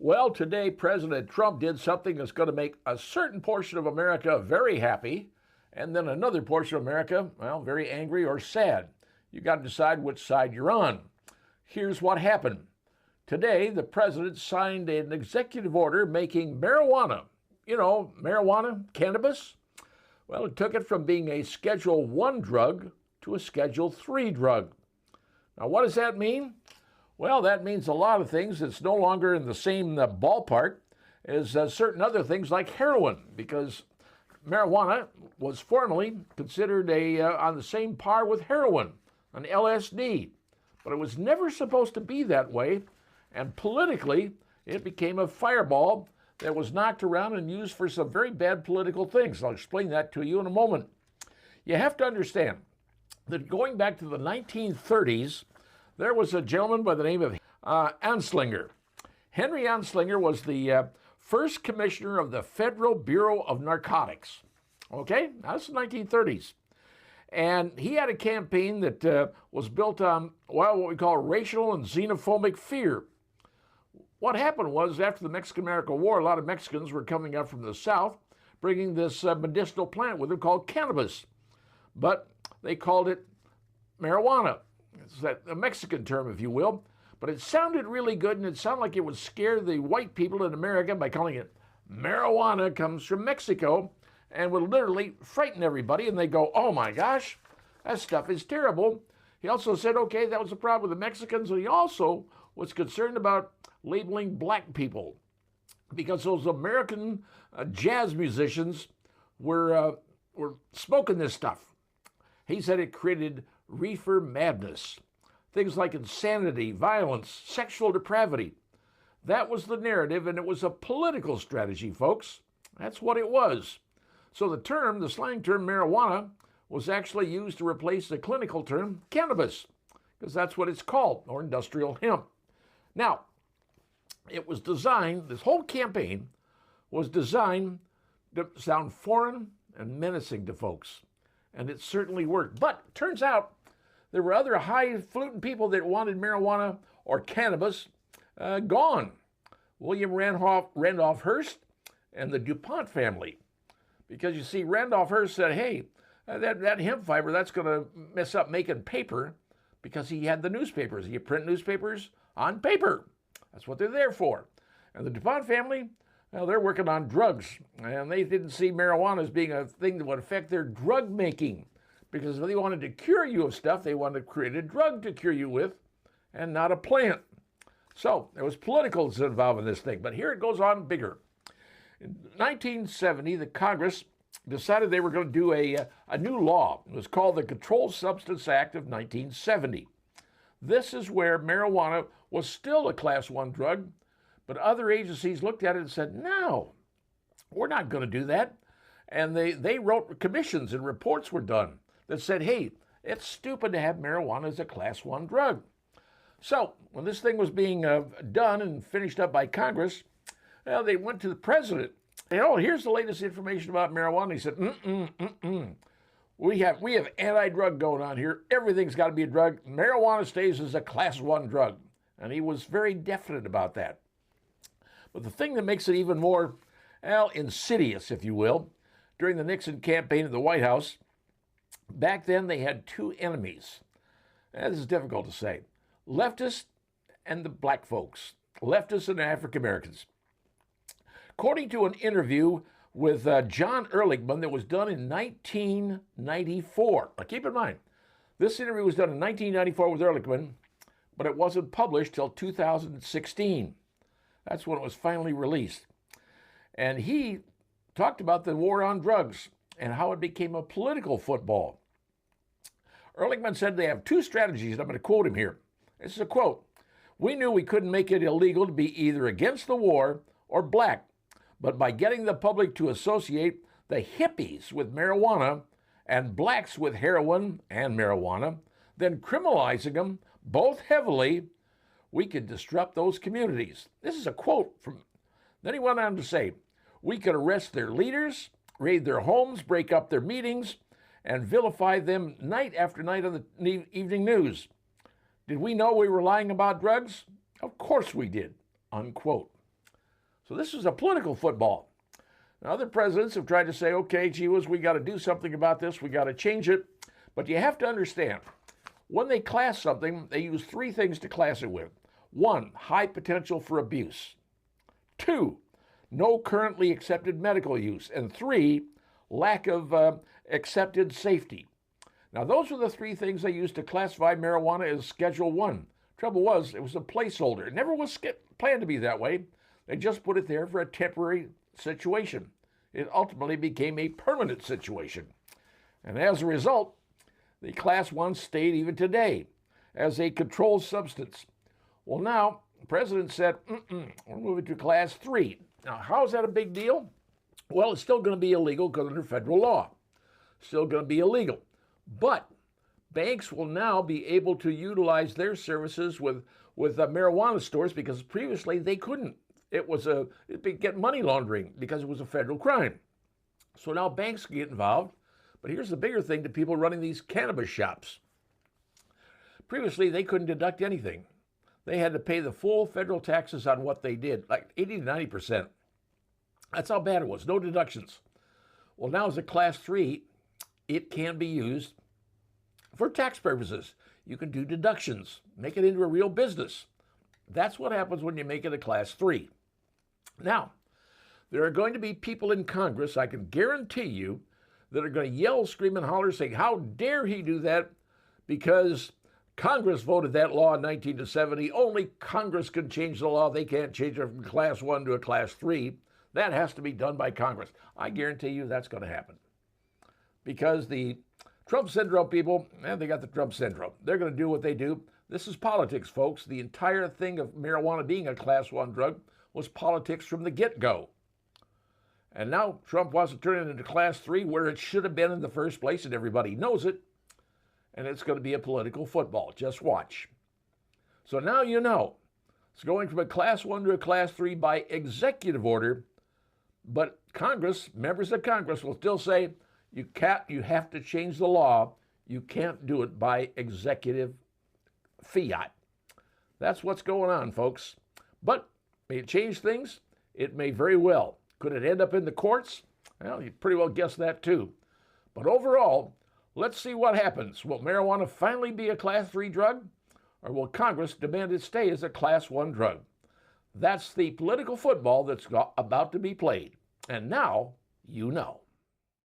Well, today President Trump did something that's going to make a certain portion of America very happy, and then another portion of America, well, very angry or sad. You got to decide which side you're on. Here's what happened. Today, the president signed an executive order making marijuana, marijuana, cannabis. Well, it took it from being a Schedule 1 drug to a Schedule 3 drug. Now, what does that mean? Well, that means a lot of things. It's no longer in the same ballpark as certain other things like heroin, because marijuana was formerly considered on the same par with heroin, an LSD. But it was never supposed to be that way, and politically, it became a fireball that was knocked around and used for some very bad political things. I'll explain that to you in a moment. You have to understand that going back to the 1930s, there was a gentleman by the name of Anslinger. Henry Anslinger was the first commissioner of the Federal Bureau of Narcotics. Okay, that's the 1930s. And he had a campaign that was built on, what we call racial and xenophobic fear. What happened was, after the Mexican-American War, a lot of Mexicans were coming up from the South, bringing this medicinal plant with them called cannabis. But they called it marijuana. It's a Mexican term, if you will, but it sounded really good, and it sounded like it would scare the white people in America by calling it marijuana comes from Mexico, and would literally frighten everybody, and they go, oh my gosh, that stuff is terrible. He also said, okay, that was the problem with the Mexicans, and he also was concerned about labeling black people, because those American jazz musicians were smoking this stuff. He said it created reefer madness, things like insanity, violence, sexual depravity. That was the narrative, and it was a political strategy, folks. That's what it was. So the slang term marijuana, was actually used to replace the clinical term cannabis, because that's what it's called, or industrial hemp. Now, it was designed, this whole campaign was designed to sound foreign and menacing to folks. And it certainly worked. But it turns out there were other highfalutin people that wanted marijuana or cannabis gone. William Randolph Hearst and the DuPont family. Because you see, Randolph Hearst said, hey, that hemp fiber, that's going to mess up making paper, because he had the newspapers. He print newspapers on paper. That's what they're there for. And the DuPont family, well, they're working on drugs, and they didn't see marijuana as being a thing that would affect their drug making, because if they wanted to cure you of stuff, they wanted to create a drug to cure you with, and not a plant. So there was politicals involved in this thing, but here it goes on bigger. In 1970, the Congress decided they were going to do a new law. It was called the Controlled Substance Act of 1970. This is where marijuana was still a Class 1 drug, but other agencies looked at it and said, no, we're not going to do that. And they wrote commissions, and reports were done that said, hey, it's stupid to have marijuana as a Class 1 drug. So when this thing was being done and finished up by Congress, well, they went to the president. And, oh, here's the latest information about marijuana. He said, We have anti-drug going on here. Everything's got to be a drug. Marijuana stays as a Class 1 drug. And he was very definite about that. But the thing that makes it even more, insidious, if you will, during the Nixon campaign at the White House, back then they had two enemies. This is difficult to say. Leftists and the black folks. Leftists and African Americans. According to an interview with John Ehrlichman that was done in 1994. Now keep in mind, this interview was done in 1994 with Ehrlichman, but it wasn't published till 2016. That's when it was finally released. And he talked about the war on drugs and how it became a political football. Ehrlichman said they have two strategies, and I'm going to quote him here. This is a quote. We knew we couldn't make it illegal to be either against the war or black, but by getting the public to associate the hippies with marijuana and blacks with heroin and marijuana, then criminalizing them both heavily, we could disrupt those communities. This is a quote from, then he went on to say, we could arrest their leaders, raid their homes, break up their meetings, and vilify them night after night on the evening news. Did we know we were lying about drugs? Of course we did, unquote. So this is a political football. Now, other presidents have tried to say, okay, gee whiz, we got to do something about this. We got to change it. But you have to understand, when they class something, they use three things to class it with. 1, high potential for abuse. 2, no currently accepted medical use. And 3, lack of accepted safety. Now, those are the three things they used to classify marijuana as Schedule 1. Trouble was, it was a placeholder. It never was planned to be that way. They just put it there for a temporary situation. It ultimately became a permanent situation. And as a result, the Class 1 stayed even today as a controlled substance. Well, now, the president said, we're moving to Class 3. Now, how is that a big deal? Well, it's still going to be illegal because under federal law. Still going to be illegal. But banks will now be able to utilize their services with marijuana stores because previously they couldn't. It'd get money laundering because it was a federal crime. So now banks can get involved. But here's the bigger thing to people running these cannabis shops. Previously, they couldn't deduct anything. They had to pay the full federal taxes on what they did, like 80 to 90%. That's how bad it was, no deductions. Well, now as a Class 3, it can be used for tax purposes. You can do deductions, make it into a real business. That's what happens when you make it a Class 3. Now, there are going to be people in Congress, I can guarantee you, that are going to yell, scream, and holler, saying, how dare he do that? Because Congress voted that law in 1970. Only Congress can change the law. They can't change it from Class 1 to a Class 3. That has to be done by Congress. I guarantee you that's going to happen. Because the Trump syndrome people, they got the Trump syndrome. They're going to do what they do. This is politics, folks. The entire thing of marijuana being a Class 1 drug was politics from the get-go. And now Trump wants to turn it into Class 3 where it should have been in the first place, and everybody knows it. And it's going to be a political football. Just watch. So now you know. It's going from a Class 1 to a Class 3 by executive order. But Congress, members of Congress will still say, you have to change the law. You can't do it by executive fiat. That's what's going on, folks. But may it change things? It may very well. Could it end up in the courts? Well, you pretty well guessed that too. But overall, let's see what happens. Will marijuana finally be a Class 3 drug? Or will Congress demand it stay as a Class 1 drug? That's the political football that's about to be played. And now you know.